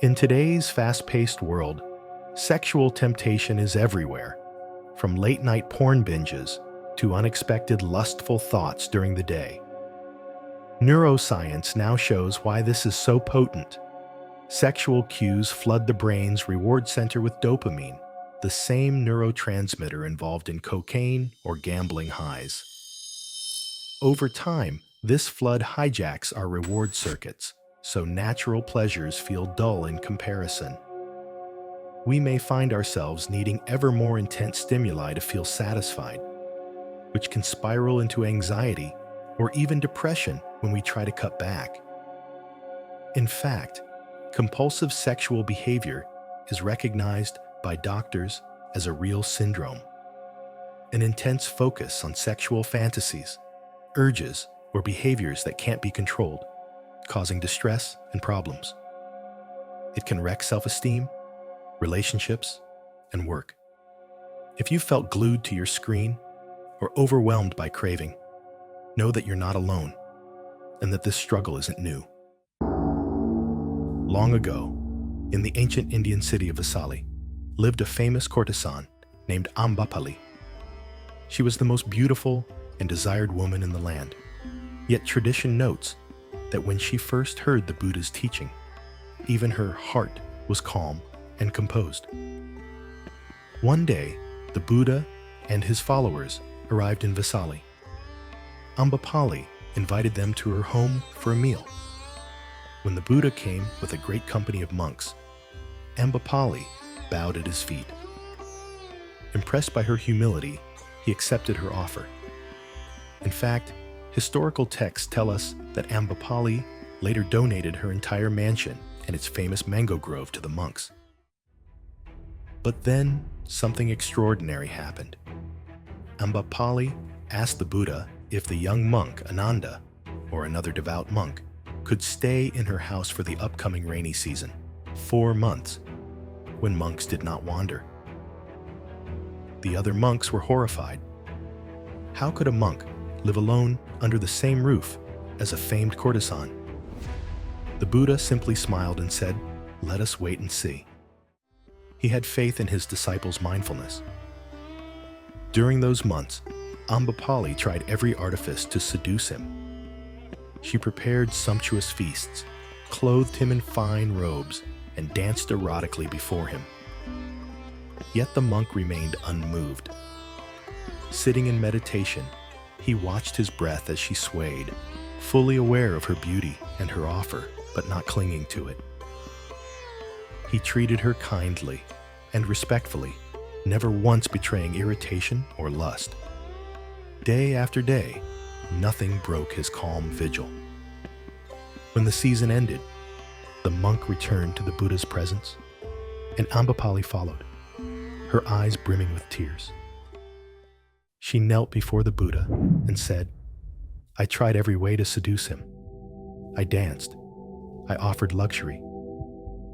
In today's fast-paced world, sexual temptation is everywhere, from late-night porn binges to unexpected lustful thoughts during the day. Neuroscience now shows why this is so potent. Sexual cues flood the brain's reward center with dopamine, the same neurotransmitter involved in cocaine or gambling highs. Over time, this flood hijacks our reward circuits, so natural pleasures feel dull in comparison. We may find ourselves needing ever more intense stimuli to feel satisfied, which can spiral into anxiety or even depression when we try to cut back. In fact, compulsive sexual behavior is recognized by doctors as a real syndrome, an intense focus on sexual fantasies, urges, or behaviors that can't be controlled, causing distress and problems. It can wreck self-esteem, relationships, and work. If you felt glued to your screen or overwhelmed by craving, know that you're not alone and that this struggle isn't new. Long ago, in the ancient Indian city of Vaisali, lived a famous courtesan named Ambapali. She was the most beautiful and desired woman in the land. Yet tradition notes that when she first heard the Buddha's teaching, even her heart was calm and composed. One day, the Buddha and his followers arrived in Vaisali. Ambapali invited them to her home for a meal. When the Buddha came with a great company of monks, Ambapali bowed at his feet. Impressed by her humility, he accepted her offer. In fact, historical texts tell us that Ambapali later donated her entire mansion and its famous mango grove to the monks. But then, something extraordinary happened. Ambapali asked the Buddha if the young monk, Ananda, or another devout monk, could stay in her house for the upcoming rainy season, 4 months, when monks did not wander. The other monks were horrified. How could a monk live alone under the same roof as a famed courtesan? The Buddha simply smiled and said, "Let us wait and see." He had faith in his disciples' mindfulness. During those months, Ambapali tried every artifice to seduce him. She prepared sumptuous feasts, clothed him in fine robes, and danced erotically before him. Yet the monk remained unmoved. Sitting in meditation, he watched his breath as she swayed, fully aware of her beauty and her offer, but not clinging to it. He treated her kindly and respectfully, never once betraying irritation or lust. Day after day, nothing broke his calm vigil. When the season ended, the monk returned to the Buddha's presence, and Ambapali followed, her eyes brimming with tears. She knelt before the Buddha and said, "I tried every way to seduce him. I danced. I offered luxury.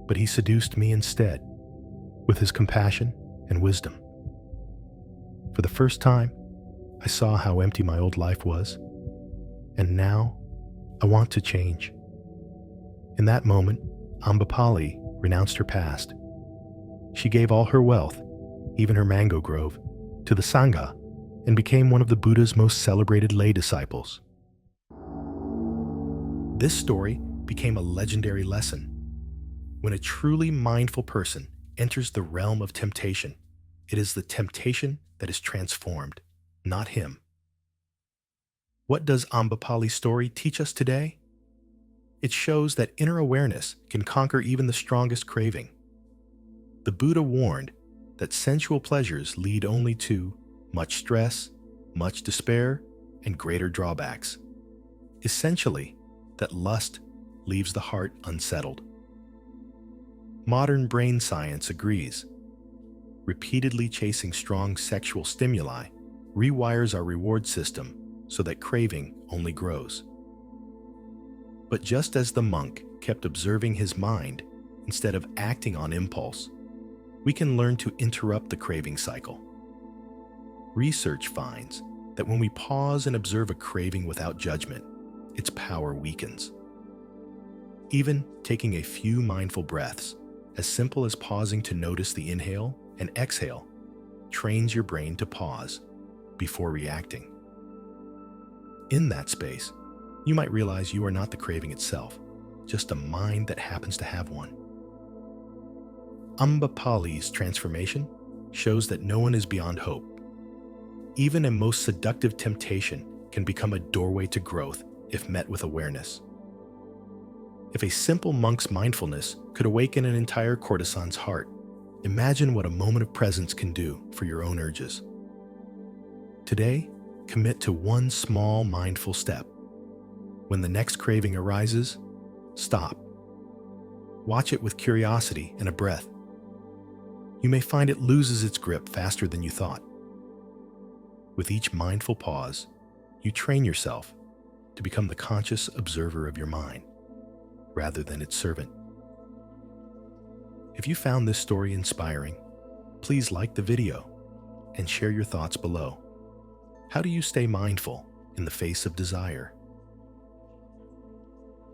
But he seduced me instead, with his compassion and wisdom. For the first time, I saw how empty my old life was, and now I want to change." In that moment, Ambapali renounced her past. She gave all her wealth, even her mango grove, to the Sangha and became one of the Buddha's most celebrated lay disciples. This story became a legendary lesson. When a truly mindful person enters the realm of temptation, it is the temptation that is transformed, not him. What does Ambapali's story teach us today? It shows that inner awareness can conquer even the strongest craving. The Buddha warned that sensual pleasures lead only to much stress, much despair, and greater drawbacks. Essentially, that lust leaves the heart unsettled. Modern brain science agrees. Repeatedly chasing strong sexual stimuli rewires our reward system so that craving only grows. But just as the monk kept observing his mind instead of acting on impulse, we can learn to interrupt the craving cycle. Research finds that when we pause and observe a craving without judgment, its power weakens. Even taking a few mindful breaths, as simple as pausing to notice the inhale and exhale, trains your brain to pause before reacting. In that space, you might realize you are not the craving itself, just a mind that happens to have one. Ambapali's transformation shows that no one is beyond hope. Even a most seductive temptation can become a doorway to growth if met with awareness. If a simple monk's mindfulness could awaken an entire courtesan's heart, imagine what a moment of presence can do for your own urges. Today, commit to one small mindful step. When the next craving arises, stop. Watch it with curiosity and a breath. You may find it loses its grip faster than you thought. With each mindful pause, you train yourself to become the conscious observer of your mind, rather than its servant. If you found this story inspiring, please like the video and share your thoughts below. How do you stay mindful in the face of desire?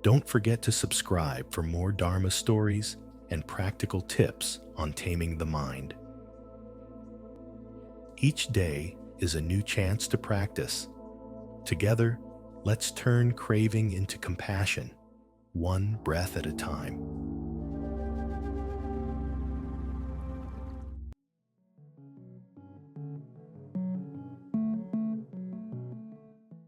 Don't forget to subscribe for more Dharma stories and practical tips on taming the mind. Each day is a new chance to practice. Together, let's turn craving into compassion, one breath at a time.